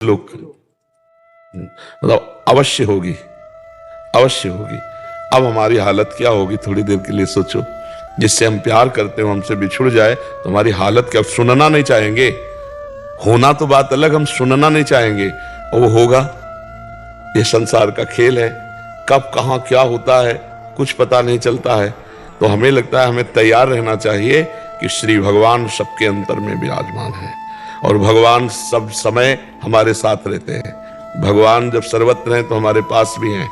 लोग मतलब अवश्य होगी, अवश्य होगी। अब हमारी हालत क्या होगी, थोड़ी देर के लिए सोचो। जिससे हम प्यार करते हो हमसे बिछुड़ जाए तो हमारी हालत क्या, सुनना नहीं चाहेंगे। होना तो बात अलग, हम सुनना नहीं चाहेंगे और वो होगा। ये संसार का खेल है, कब कहां क्या होता है कुछ पता नहीं चलता है। तो हमें लगता है हमें तैयार रहना चाहिए कि श्री भगवान सबके अंतर में विराजमान है और भगवान सब समय हमारे साथ रहते हैं। भगवान जब सर्वत्र हैं तो हमारे पास भी हैं।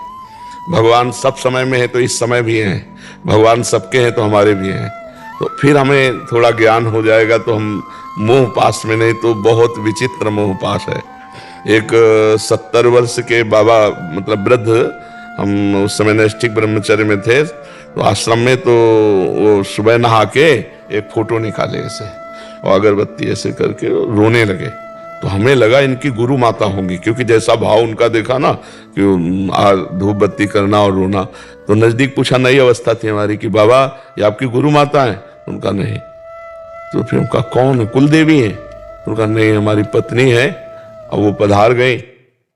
भगवान सब समय में है तो इस समय भी हैं। भगवान सबके हैं तो हमारे भी हैं। तो फिर हमें थोड़ा ज्ञान हो जाएगा तो हम मोह पास में नहीं तो बहुत विचित्र मोह पास है। एक 70 वर्ष के बाबा मतलब वृद्ध, हम उस समय नैष्ठिक ब्रह्मचर्य में थे तो आश्रम में, तो वो सुबह नहा के एक फोटो निकाले ऐसे और अगरबत्ती ऐसे करके रोने लगे। तो हमें लगा इनकी गुरु माता होंगी, क्योंकि जैसा भाव उनका देखा ना कि धूप बत्ती करना और रोना। तो नजदीक पूछा, नई अवस्था थी हमारी कि बाबा ये आपकी गुरु माता है? उनका नहीं। तो फिर उनका कौन है? कुल देवी है? उनका नहीं, हमारी पत्नी है। अब वो पधार गई,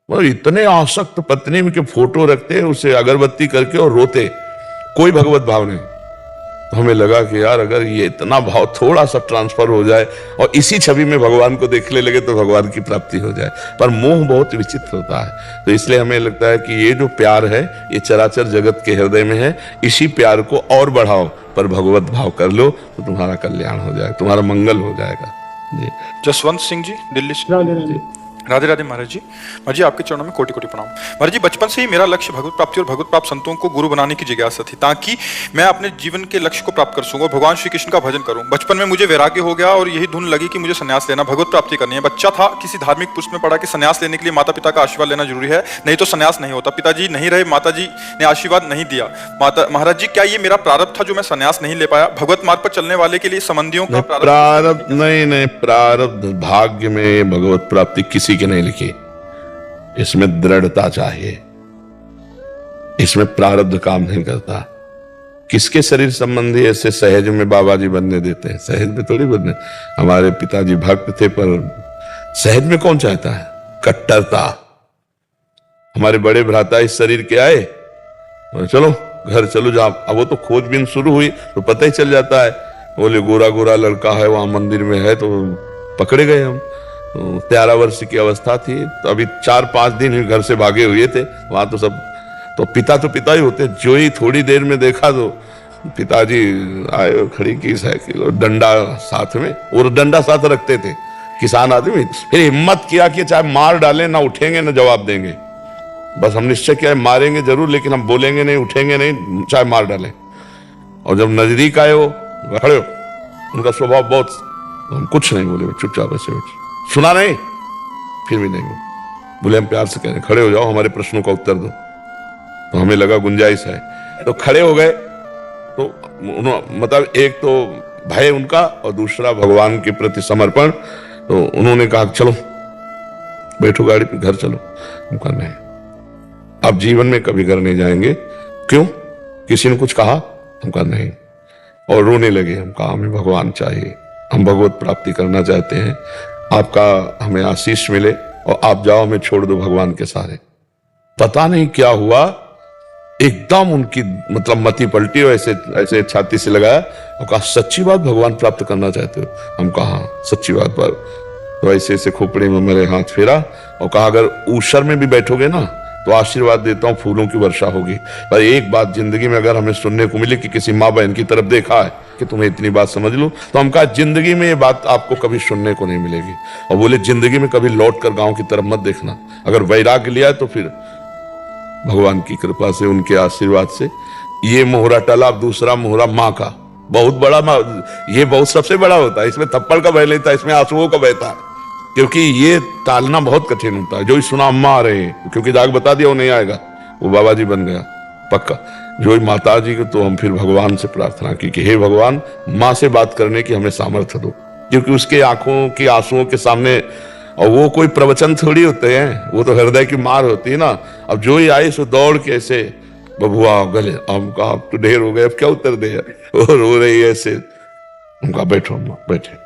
मतलब इतने आसक्त पत्नी में के फोटो रखते उसे अगरबत्ती करके और रोते, कोई भगवत भाव नहीं। तो हमें लगा कि यार अगर ये इतना भाव थोड़ा सा ट्रांसफर हो जाए और इसी छवि में भगवान को देखने लगे तो भगवान की प्राप्ति हो जाए। पर मोह बहुत विचित्र होता है, तो इसलिए हमें लगता है कि ये जो प्यार है ये चराचर जगत के हृदय में है। इसी प्यार को और बढ़ाओ, पर भगवत भाव कर लो तो तुम्हारा कल्याण हो जाएगा, तुम्हारा मंगल हो जाएगा। जी। जसवंत सिंह जी, दिल्ली से। राधे राधे महाराज जी। महाराज जी आपके चरणों में कोटि कोटि प्रणाम। महाराज जी बचपन से ही मेरा लक्ष्य भगवत प्राप्ति और भगवत प्राप्त संतों को गुरु बनाने की जिज्ञासा थी, ताकि मैं अपने जीवन के लक्ष्य को प्राप्त कर सकूं और भगवान श्री कृष्ण का भजन करूं। बचपन में मुझे वैराग्य हो गया और यही धुन लगी कि मुझे संन्यास लेना, भगवत प्राप्ति करनी है। बच्चा था, किसी धार्मिक पुस्तक में पढ़ा कि संन्यास लेने के लिए माता पिता का आशीर्वाद लेना जरूरी है, नहीं तो संन्यास नहीं होता। पिताजी नहीं रहे, माता जी ने आशीर्वाद नहीं दिया। महाराज जी क्या ये मेरा प्रारब्ध था जो मैं संन्यास नहीं ले पाया? भगवत मार्ग पर चलने वाले के लिए संबंधियों का प्रारब्ध नहीं, प्रारब्ध भाग्य में भगवत प्राप्ति किसी के नहीं लिखी। इसमें दृढ़ता चाहिए, इसमें प्रारब्ध काम नहीं करता। किसके शरीर संबंधी ऐसे सहज में बाबा जी बनने देते हैं? सहज में थोड़ी बनने। हमारे पिताजी भक्त थे पर सहज में कौन चाहता है? कट्टरता। हमारे बड़े भ्राता इस शरीर के आए, चलो घर चलो जाओ। अब वो तो खोजबीन शुरू हुई तो पता ही चल जाता है। बोले गोरा गोरा लड़का है वहां मंदिर में है, तो पकड़े गए हम। 13 वर्ष की अवस्था थी, तो अभी 4-5 दिन ही घर से भागे हुए थे। वहां तो सब तो पिता ही होते। जो ही थोड़ी देर में देखा तो पिताजी आए, खड़ी की साइकिल और डंडा साथ में, और डंडा साथ रखते थे किसान आदमी। फिर हिम्मत किया कि चाहे मार डालें, ना उठेंगे ना जवाब देंगे। बस हम निश्चय किया मारेंगे जरूर, लेकिन हम बोलेंगे नहीं, उठेंगे नहीं, चाहे मार डालें। और जब नजदीक आए वो खड़े हो, उनका स्वभाव बहुत, हम कुछ नहीं बोले, चुपचाप ऐसे सुना नहीं, फिर भी नहीं बोले। हम प्यार से कह रहे खड़े हो जाओ, हमारे प्रश्नों का उत्तर दो। तो हमें लगा गुंजाइश है, तो खड़े हो गए। तो मतलब एक तो भय उनका और दूसरा भगवान के प्रति समर्पण। तो उन्होंने कहा चलो बैठो गाड़ी पे, घर चलो। हम कहा नहीं, अब जीवन में कभी घर नहीं जाएंगे। क्यों? किसी ने कुछ कहा? हम कहा नहीं, और रोने लगे। हम कहा हमें भगवान चाहिए, हम भगवत प्राप्ति करना चाहते हैं, आपका हमें आशीष मिले और आप जाओ, हमें छोड़ दो भगवान के सारे। पता नहीं क्या हुआ, एकदम उनकी मतलब मति पलटी हो, ऐसे ऐसे छाती से लगाया और कहा सच्ची बात भगवान प्राप्त करना चाहते हो? हम कहा सच्ची बात। पर तो ऐसे ऐसे खोपड़े में मेरे हाथ फेरा और कहा अगर ऊषर में भी बैठोगे ना तो आशीर्वाद देता हूं, फूलों की वर्षा होगी। पर एक बात जिंदगी में अगर हमें सुनने को मिले कि किसी माँ बहन की तरफ देखा है कि तुम्हें इतनी बात समझ लो, तो हम कहा जिंदगी में ये बात आपको कभी सुनने को नहीं मिलेगी। और बोले जिंदगी में कभी लौट कर गांव की तरफ मत देखना। अगर वैराग्य लिया तो फिर भगवान की कृपा से, उनके आशीर्वाद से ये मोहरा टला। दूसरा मोहरा माँ का बहुत बड़ा, ये बहुत सबसे बड़ा होता है। इसमें थप्पड़ का भय नहीं था, इसमें आंसुओं का भय था, क्योंकि ये टालना बहुत कठिन होता है। जो ही सुना अम्मा आ रहे हैं, क्योंकि जाग बता दिया वो नहीं आएगा, वो बाबा जी बन गया पक्का। जो ही माता जी को, तो हम फिर भगवान से प्रार्थना की कि हे भगवान माँ से बात करने की हमें सामर्थ्य दो, क्योंकि उसके आंखों की आंसुओं के सामने, और वो कोई प्रवचन थोड़ी होते हैं, वो तो हृदय की मार होती है ना। अब जो ही आए सो दौड़ के ऐसे बबुआ गले, हम कहा अब तो ढेर हो गए, अब क्या उत्तर दे, और रो रही है ऐसे। हम कहा बैठो अम्मा, बैठे।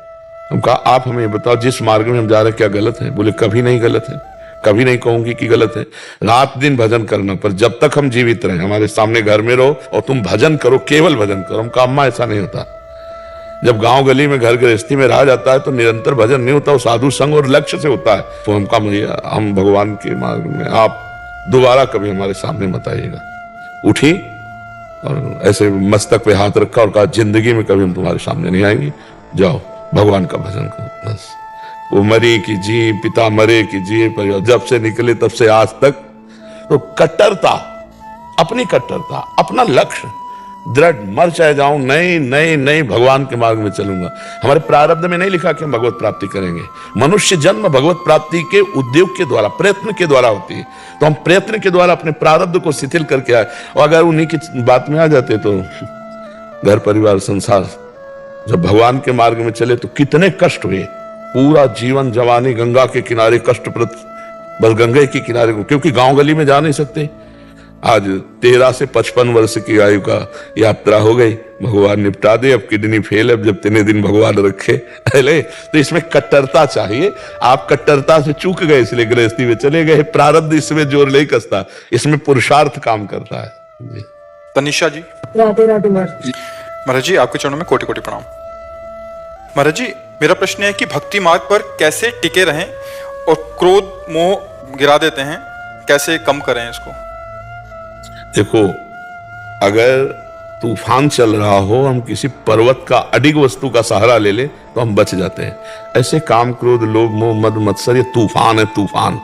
हम कहा आप हमें बताओ जिस मार्ग में हम जा रहे हैं क्या गलत है? बोले कभी नहीं गलत है। कभी नहीं कहूंगी कि गलत है। रात दिन भजन करना, पर जब तक हम जीवित रहे, हमारे सामने घर में रहो और तुम भजन करो, केवल भजन करो। हम कहा अम्मा ऐसा नहीं होता। जब गांव गली में घर गृहस्थी में रहा जाता है तो निरंतर भजन नहीं होता, वो साधु संग और लक्ष्य से होता है। तो हम कहा भैया हम भगवान के मार्ग में, आप दोबारा कभी हमारे सामने मत आइएगा। उठी और ऐसे मस्तक पे हाथ रखा और कहा जिंदगी में कभी हम तुम्हारे सामने नहीं आएंगे, जाओ भगवान का भजन करो। बस वो मरी की जी, पिता मरे की जी, पर जब से निकले तब से आज तक तो कट्टरता, अपनी कट्टरता, अपना लक्ष्य दृढ़, मर चाहे जाऊं, नहीं नहीं नहीं, भगवान के मार्ग में चलूंगा। हमारे प्रारब्ध में नहीं लिखा कि हम भगवत प्राप्ति करेंगे। मनुष्य जन्म भगवत प्राप्ति के उद्योग के द्वारा, प्रयत्न के द्वारा होती है। तो हम प्रयत्न के द्वारा अपने प्रारब्ध को शिथिल करके आए, और अगर उन्हीं की बात में आ जाते तो घर परिवार संसार, जब भगवान के मार्ग में चले तो कितने कष्ट हुए। पूरा जीवन जवानी गंगा के किनारे कष्टप्रद, बस गंगा के किनारे को, क्योंकि गांव गली में जा नहीं सकते। आज 13 से 55 वर्ष की आयु का यात्रा हो गई, भगवान निपटा दे। अब किडनी फेल है, जब 3 दिन भगवान रखे। अरे तो इसमें कट्टरता चाहिए। आप कट्टरता से चूक गए, इसलिए गृहस्थी में चले गए। प्रारब्ध इसमें जोर नहीं कसता, इसमें पुरुषार्थ काम करता है जी। तनिषा जी। राधे राधे महाराज जी। महाराज जी आपके चरणों में कोटि कोटि प्रणाम। महाराज जी मेरा प्रश्न है कि भक्ति मार्ग पर कैसे टिके रहें और क्रोध मोह गिरा देते हैं, कैसे कम करें इसको? देखो, अगर तूफान चल रहा हो, हम किसी पर्वत का अडिग वस्तु का सहारा ले ले तो हम बच जाते हैं। ऐसे काम क्रोध लोभ मोह मद मत्सर, ये तूफान है, तूफान।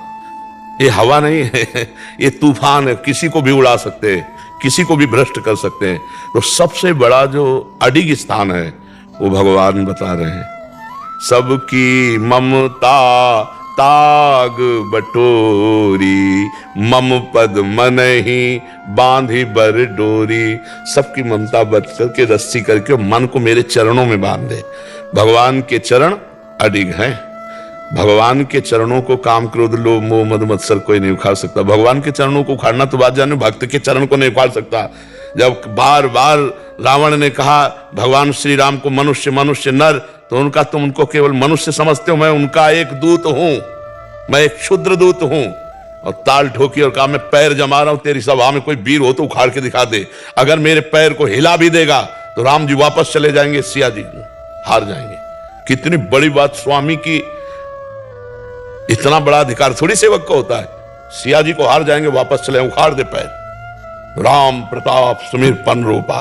ये हवा नहीं है, ये तूफान है। किसी को भी उड़ा सकते हैं, किसी को भी भ्रष्ट कर सकते हैं। तो सबसे बड़ा जो अडिग स्थान है वो भगवान बता रहे हैं। सबकी ममता ताग बटोरी, मम पद मन ही बांधी बर डोरी। सबकी ममता बच करके, रस्सी करके मन को मेरे चरणों में बांध दे। भगवान के चरण अडिग हैं। भगवान के चरणों को काम क्रोध लोभ मोह मद मत्सर कोई नहीं उखाड़ सकता। भगवान के चरणों को उखाड़ना तो बात जाने, भक्त के चरण को नहीं उखाड़ सकता। जब बार बार रावण ने कहा भगवान श्री राम को मनुष्य मनुष्य नर, तो उनका तुम उनको केवल मनुष्य समझते हो, मैं उनका एक दूत हूं, मैं एक क्षुद्र दूत हूं। और ताल ठोकी और कहा मैं पैर जमा रहा हूं, तेरी सभा में कोई वीर हो तो उखाड़ के दिखा दे। अगर मेरे पैर को हिला भी देगा तो राम जी वापस चले जाएंगे, सिया जी हार जाएंगे। कितनी बड़ी बात स्वामी की, इतना बड़ा अधिकार थोड़ी सेवक को होता है। सिया जी को हार जाएंगे, वापस चले, उखाड़ दे पैर। राम प्रताप सुमिर पन रूपा,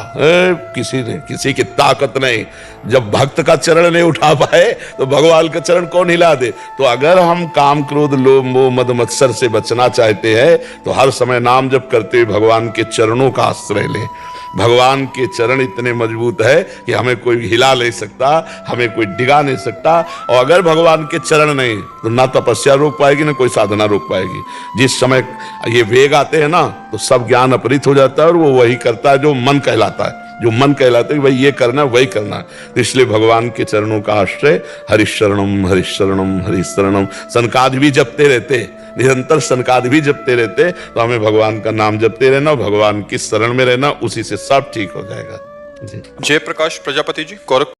किसी की ताकत नहीं। जब भक्त का चरण नहीं उठा पाए तो भगवान का चरण कौन हिला दे। तो अगर हम काम क्रोध लोभ मोह मद मत्सर से बचना चाहते हैं तो हर समय नाम जप करते हुए भगवान के चरणों का आश्रय लें। भगवान के चरण इतने मजबूत है कि हमें कोई हिला नहीं सकता, हमें कोई डिगा नहीं सकता। और अगर भगवान के चरण नहीं तो ना तपस्या रोक पाएगी, ना कोई साधना रोक पाएगी। जिस समय ये वेग आते हैं ना तो सब ज्ञान अपहृत हो जाता है और वो वही करता है जो मन कहलाता है। जो मन कहलाता है कि भाई ये करना वही करना है। तो इसलिए भगवान के चरणों का आश्रय, हरिशरणम हरिशरणम हरिशरणम। सनकादि भी जपते रहते, निरंतर सनकादि भी जपते रहते, तो हमें भगवान का नाम जपते रहना, भगवान की शरण में रहना, उसी से सब ठीक हो जाएगा। जय प्रकाश प्रजापति जी, गोरखपुर।